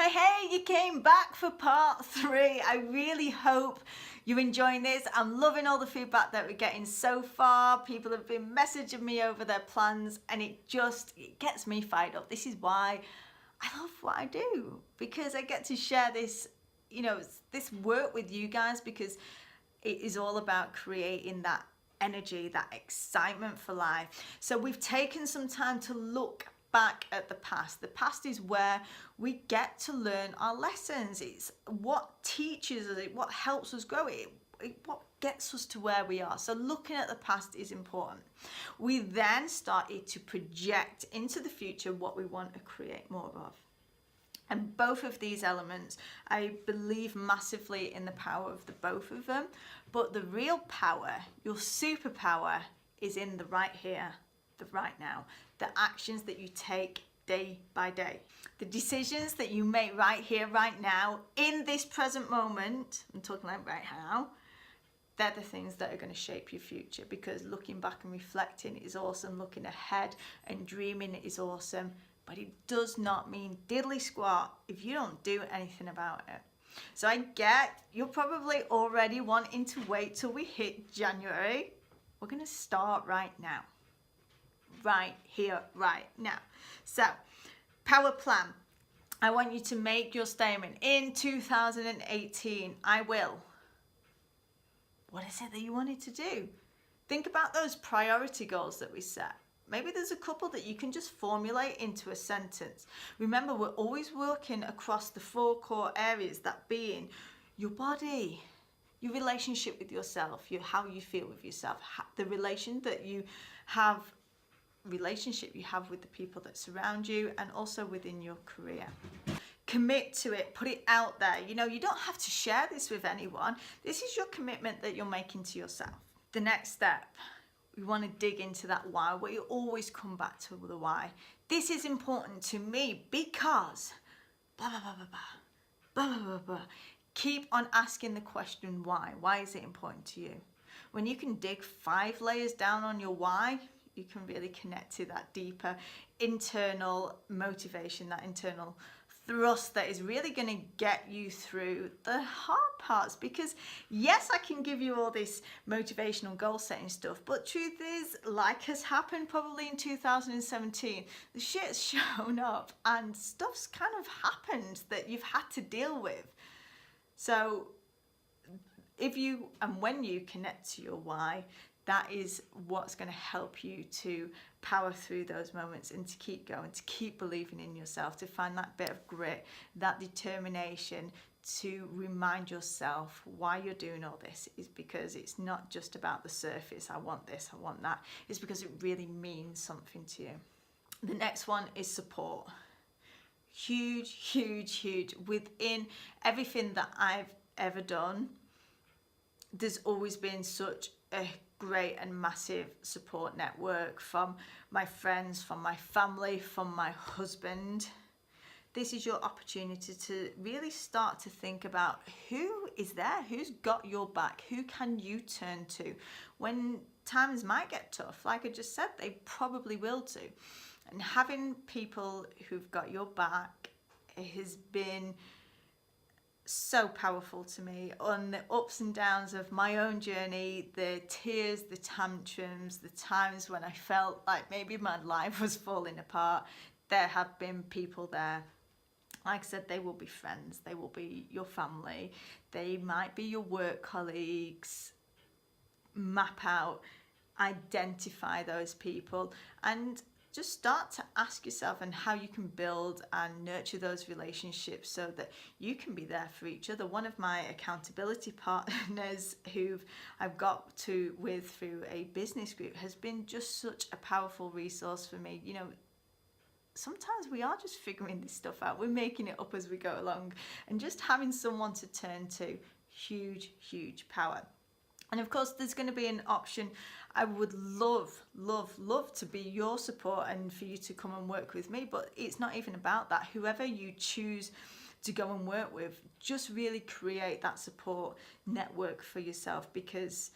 Hey, you came back for part 3. I really hope you're enjoying this. I'm loving all the feedback that we're getting so far. People have been messaging me over their plans and it gets me fired up. This is why I love what I do, because I get to share this, this work with you guys, because it is all about creating that energy, that excitement for life. So we've taken some time to look back at the past. The past is where we get to learn our lessons. It's what teaches us, what helps us grow, what gets us to where we are. So looking at the past is important. We then started to project into the future what we want to create more of. And both of these elements, I believe massively in the power of the both of them. But the real power, your superpower, is in the right here, the right now. The actions that you take day by day. The decisions that you make right here, right now, in this present moment, I'm talking like right now, they're the things that are going to shape your future. Because looking back and reflecting is awesome. Looking ahead and dreaming is awesome. But it does not mean diddly squat if you don't do anything about it. So I get you're probably already wanting to wait till we hit January. We're going to start right now. Right here, right now. So, power plan. I want you to make your statement. In 2018, I will. What is it that you wanted to do? Think about those priority goals that we set. Maybe there's a couple that you can just formulate into a sentence. Remember, we're always working across the 4 core areas, that being your body, your relationship with yourself, how you feel with yourself, the relationship you have with the people that surround you, and also within your career. Commit to it, put it out there. You don't have to share this with anyone. This is your commitment that you're making to yourself. The next step, we want to dig into that why. We always come back to the why. This is important to me because blah, blah, blah, blah, blah, blah, blah, blah. Keep on asking the question why. Why is it important to you? When you can dig 5 layers down on your why, you can really connect to that deeper internal motivation, that internal thrust that is really going to get you through the hard parts. Because yes, I can give you all this motivational goal setting stuff, but truth is, like has happened probably in 2017, the shit's shown up and stuff's kind of happened that you've had to deal with. So if you and when you connect to your why, that is what's going to help you to power through those moments and to keep going, to keep believing in yourself, to find that bit of grit, that determination, to remind yourself why you're doing all this is because it's not just about the surface. I want this, I want that. It's because it really means something to you. The next one is support. Huge, huge, huge. Within everything that I've ever done, there's always been such a great and massive support network from my friends, from my family, from my husband. This is your opportunity to really start to think about who is there, who's got your back, who can you turn to when times might get tough. Like I just said, they probably will do. And having people who've got your back has been so powerful to me on the ups and downs of my own journey, the tears, the tantrums, the times when I felt like maybe my life was falling apart. There have been people there. Like I said, they will be friends, they will be your family, they might be your work colleagues. Map out, identify those people, and just start to ask yourself and how you can build and nurture those relationships so that you can be there for each other. One of my accountability partners who I've got to with through a business group has been just such a powerful resource for me. Sometimes we are just figuring this stuff out. We're making it up as we go along, and just having someone to turn to, huge, huge power. And of course, there's going to be an option. I would love, love, love to be your support and for you to come and work with me. But it's not even about that. Whoever you choose to go and work with, just really create that support network for yourself. Because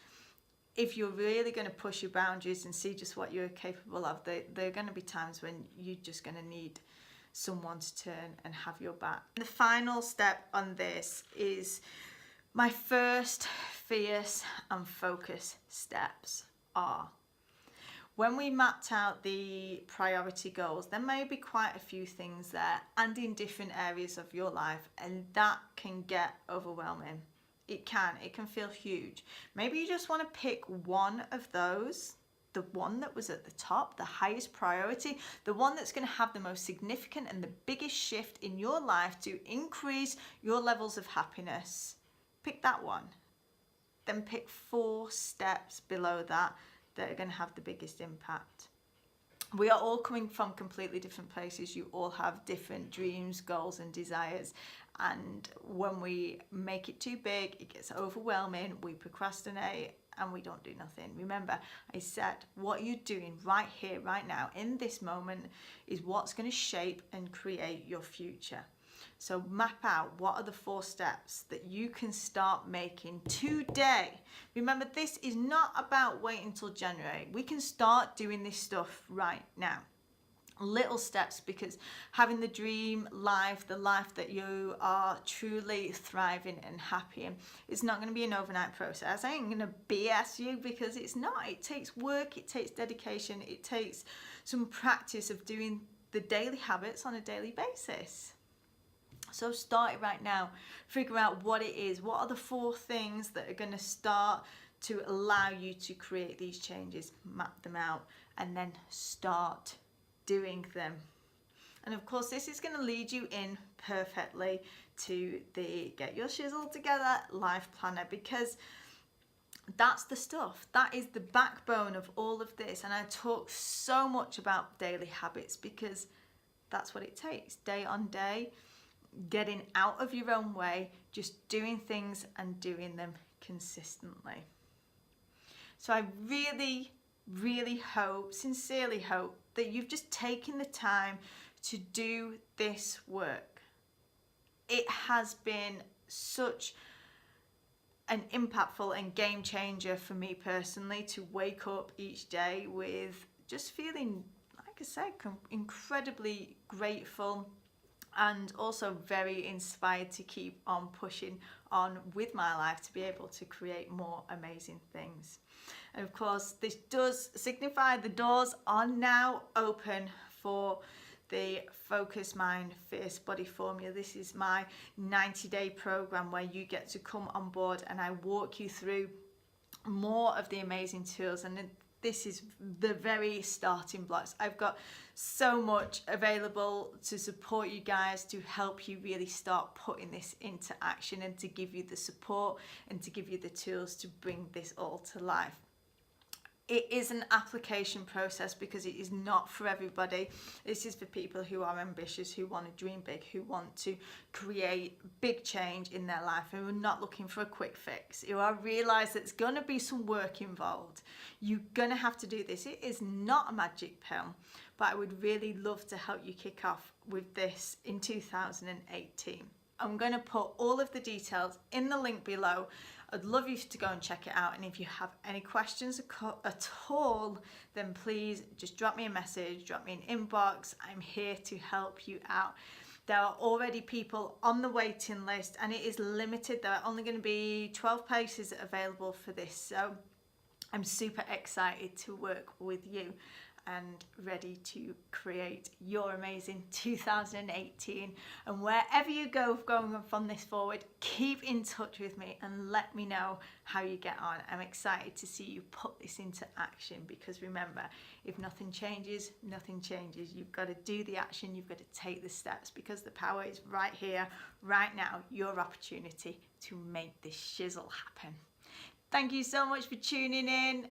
if you're really going to push your boundaries and see just what you're capable of, there are going to be times when you're just going to need someone to turn and have your back. The final step on this is my first fierce and focus steps are, when we mapped out the priority goals, there may be quite a few things there and in different areas of your life, and that can get overwhelming. It can feel huge. Maybe you just want to pick one of those, the one that was at the top, the highest priority, the one that's going to have the most significant and the biggest shift in your life to increase your levels of happiness. Pick that one. Then pick 4 steps below that are going to have the biggest impact. We are all coming from completely different places. You all have different dreams, goals and desires, and when we make it too big, it gets overwhelming, we procrastinate and we don't do nothing. Remember, I said what you're doing right here, right now, in this moment is what's going to shape and create your future. So map out what are the 4 steps that you can start making today. Remember, this is not about waiting until January. We can start doing this stuff right now. Little steps, because having the dream life, the life that you are truly thriving and happy in, it's not going to be an overnight process. I ain't going to BS you, because it's not. It takes work, it takes dedication, it takes some practice of doing the daily habits on a daily basis. So start it right now. Figure out what it is. What are the 4 things that are going to start to allow you to create these changes? Map them out and then start doing them. And of course, this is going to lead you in perfectly to the Get Your Shizzle Together life planner, because that's the stuff. That is the backbone of all of this. And I talk so much about daily habits because that's what it takes. Day on day, getting out of your own way, just doing things and doing them consistently. So I really hope, sincerely hope, that you've just taken the time to do this work. It has been such an impactful and game changer for me personally to wake up each day with just feeling, like I said, incredibly grateful and also very inspired to keep on pushing on with my life to be able to create more amazing things. And of course, this does signify the doors are now open for the Focus Mind Fierce Body Formula. This is my 90-day program where you get to come on board and I walk you through more of the amazing tools, and this is the very starting blocks. I've got so much available to support you guys, to help you really start putting this into action and to give you the support and to give you the tools to bring this all to life. It is an application process because it is not for everybody. This is for people who are ambitious, who want to dream big, who want to create big change in their life, who are not looking for a quick fix, who are realise there's going to be some work involved. You're going to have to do this. It is not a magic pill, but I would really love to help you kick off with this in 2018. I'm going to put all of the details in the link below. I'd love you to go and check it out, and if you have any questions at all, then please just drop me a message, drop me an inbox. I'm here to help you out. There are already people on the waiting list and it is limited. There are only going to be 12 places available for this, so I'm super excited to work with you and ready to create your amazing 2018. And wherever you go going from this forward, keep in touch with me and let me know how you get on. I'm excited to see you put this into action, because remember, if nothing changes, nothing changes. You've got to do the action, you've got to take the steps, because the power is right here, right now, your opportunity to make this shizzle happen. Thank you so much for tuning in.